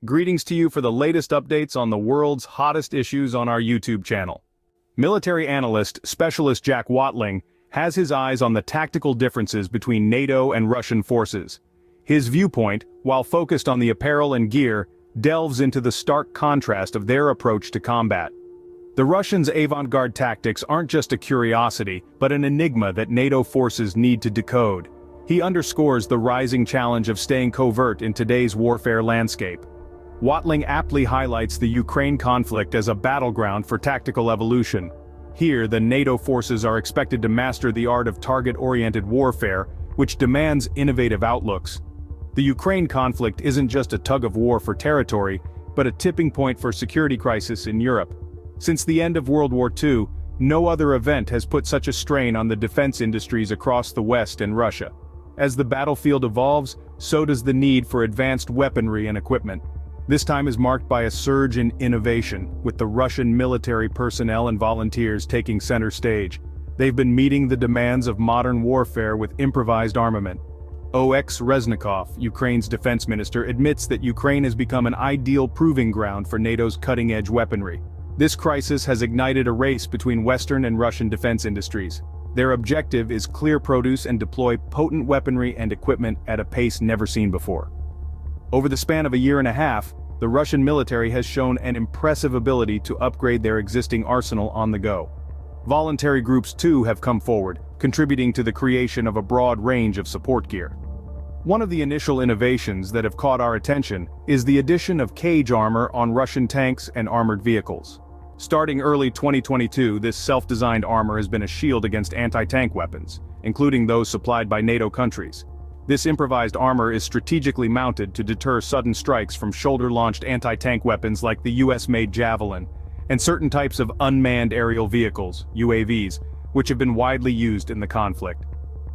Greetings to you for the latest updates on the world's hottest issues on our YouTube channel. Military analyst, specialist Jack Watling, has his eyes on the tactical differences between NATO and Russian forces. His viewpoint, while focused on the apparel and gear, delves into the stark contrast of their approach to combat. The Russians' avant-garde tactics aren't just a curiosity, but an enigma that NATO forces need to decode. He underscores the rising challenge of staying covert in today's warfare landscape. Watling aptly highlights the Ukraine conflict as a battleground for tactical evolution. Here, the NATO forces are expected to master the art of target-oriented warfare, which demands innovative outlooks. The Ukraine conflict isn't just a tug-of-war for territory, but a tipping point for security crisis in Europe. Since the end of World War II, no other event has put such a strain on the defense industries across the West and Russia. As the battlefield evolves, so does the need for advanced weaponry and equipment. This time is marked by a surge in innovation, with the Russian military personnel and volunteers taking center stage. They've been meeting the demands of modern warfare with improvised armament. Oleksiy Reznikov, Ukraine's defense minister, admits that Ukraine has become an ideal proving ground for NATO's cutting-edge weaponry. This crisis has ignited a race between Western and Russian defense industries. Their objective is clear produce and deploy potent weaponry and equipment at a pace never seen before. Over the span of a year and a half, the Russian military has shown an impressive ability to upgrade their existing arsenal on the go. Voluntary groups too have come forward, contributing to the creation of a broad range of support gear. One of the initial innovations that have caught our attention is the addition of cage armor on Russian tanks and armored vehicles. Starting early 2022, this self-designed armor has been a shield against anti-tank weapons, including those supplied by NATO countries. This improvised armor is strategically mounted to deter sudden strikes from shoulder-launched anti-tank weapons like the US-made Javelin, and certain types of unmanned aerial vehicles, UAVs, which have been widely used in the conflict.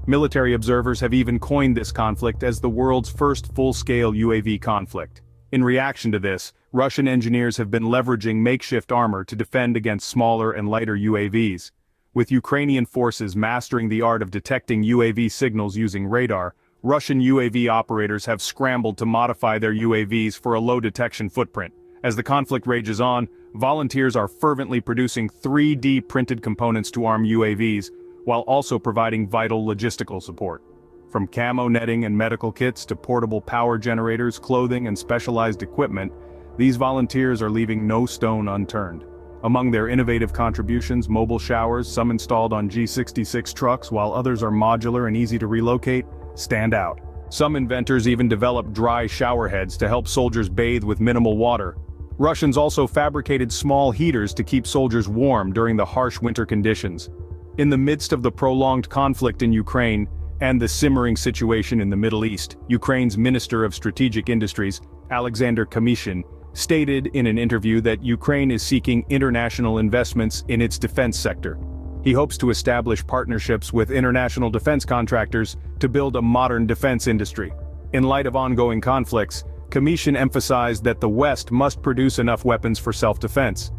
Military observers have even coined this conflict as the world's first full-scale UAV conflict. In reaction to this, Russian engineers have been leveraging makeshift armor to defend against smaller and lighter UAVs. With Ukrainian forces mastering the art of detecting UAV signals using radar, Russian UAV operators have scrambled to modify their UAVs for a low detection footprint. As the conflict rages on, volunteers are fervently producing 3D printed components to arm UAVs, while also providing vital logistical support. From camo netting and medical kits to portable power generators, clothing, and specialized equipment, these volunteers are leaving no stone unturned. Among their innovative contributions, mobile showers, some installed on G66 trucks while others are modular and easy to relocate, stand out. Some inventors even developed dry showerheads to help soldiers bathe with minimal water. Russians also fabricated small heaters to keep soldiers warm during the harsh winter conditions. In the midst of the prolonged conflict in Ukraine and the simmering situation in the Middle East, Ukraine's Minister of Strategic Industries, Alexander Kamishin, stated in an interview that Ukraine is seeking international investments in its defense sector. He hopes to establish partnerships with international defense contractors to build a modern defense industry. In light of ongoing conflicts, Kamishin emphasized that the West must produce enough weapons for self-defense.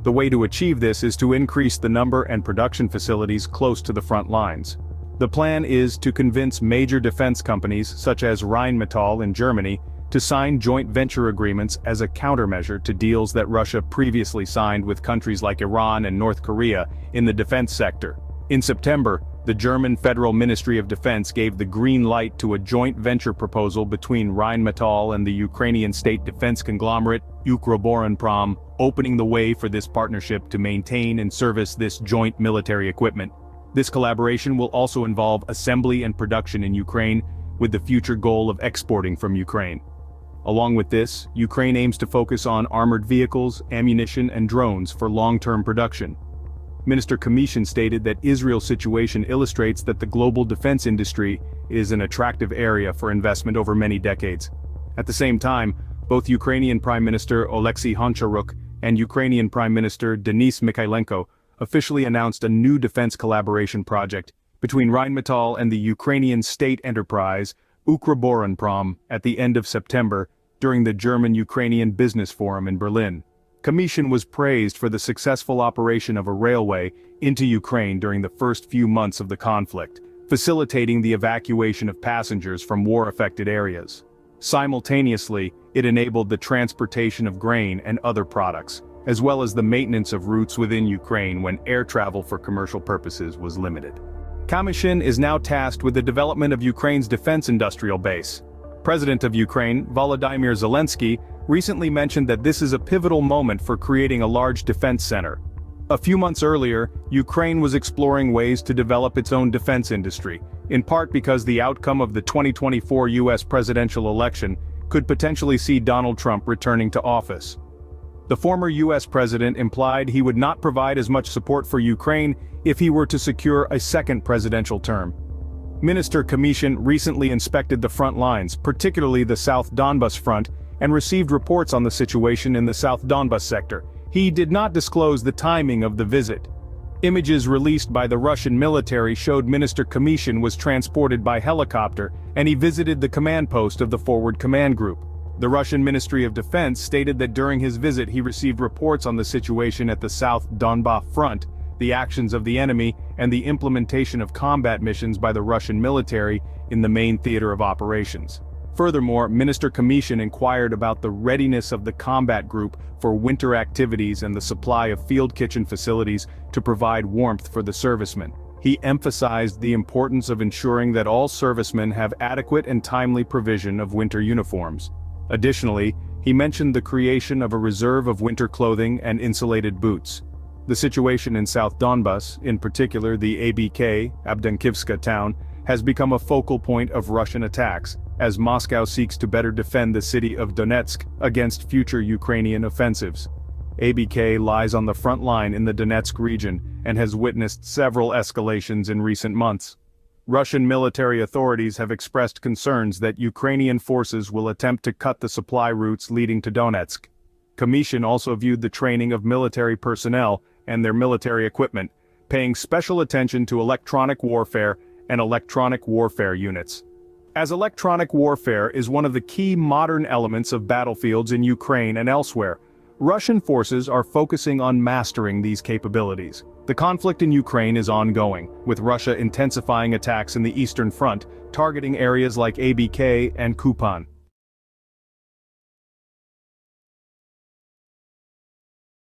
The way to achieve this is to increase the number and production facilities close to the front lines. The plan is to convince major defense companies such as Rheinmetall in Germany to sign joint venture agreements as a countermeasure to deals that Russia previously signed with countries like Iran and North Korea in the defense sector. In September, the German Federal Ministry of Defense gave the green light to a joint venture proposal between Rheinmetall and the Ukrainian state defense conglomerate Ukroboronprom, opening the way for this partnership to maintain and service this joint military equipment. This collaboration will also involve assembly and production in Ukraine, with the future goal of exporting from Ukraine. Along with this, Ukraine aims to focus on armored vehicles, ammunition, and drones for long-term production. Minister Kamishin stated that Israel's situation illustrates that the global defense industry is an attractive area for investment over many decades. At the same time, both Ukrainian Prime Minister Oleksiy Honcharuk and Ukrainian Prime Minister Denis Mikhailenko officially announced a new defense collaboration project between Rheinmetall and the Ukrainian state enterprise Ukroboronprom at the end of September during the German-Ukrainian Business Forum in Berlin. Kamishin was praised for the successful operation of a railway into Ukraine during the first few months of the conflict, facilitating the evacuation of passengers from war-affected areas. Simultaneously, it enabled the transportation of grain and other products, as well as the maintenance of routes within Ukraine when air travel for commercial purposes was limited. Kamishin is now tasked with the development of Ukraine's defense industrial base. President of Ukraine, Volodymyr Zelensky, recently mentioned that this is a pivotal moment for creating a large defense center. A few months earlier, Ukraine was exploring ways to develop its own defense industry, in part because the outcome of the 2024 US presidential election could potentially see Donald Trump returning to office. The former US president implied he would not provide as much support for Ukraine if he were to secure a second presidential term. Minister Kamishin recently inspected the front lines, particularly the South Donbas front, and received reports on the situation in the South Donbas sector. He did not disclose the timing of the visit. Images released by the Russian military showed Minister Kamishin was transported by helicopter, and he visited the command post of the Forward Command Group. The Russian Ministry of Defense stated that during his visit he received reports on the situation at the South Donbas front, the actions of the enemy, and the implementation of combat missions by the Russian military in the main theater of operations. Furthermore, Minister Kamishin inquired about the readiness of the combat group for winter activities and the supply of field kitchen facilities to provide warmth for the servicemen. He emphasized the importance of ensuring that all servicemen have adequate and timely provision of winter uniforms. Additionally, he mentioned the creation of a reserve of winter clothing and insulated boots. The situation in South Donbas, in particular the ABK, Abdankivska town, has become a focal point of Russian attacks, as Moscow seeks to better defend the city of Donetsk against future Ukrainian offensives. ABK lies on the front line in the Donetsk region and has witnessed several escalations in recent months. Russian military authorities have expressed concerns that Ukrainian forces will attempt to cut the supply routes leading to Donetsk. Kamishin also viewed the training of military personnel and their military equipment, paying special attention to electronic warfare and electronic warfare units. As electronic warfare is one of the key modern elements of battlefields in Ukraine and elsewhere, Russian forces are focusing on mastering these capabilities. The conflict in Ukraine is ongoing, with Russia intensifying attacks in the Eastern Front, targeting areas like ABK and Kupan.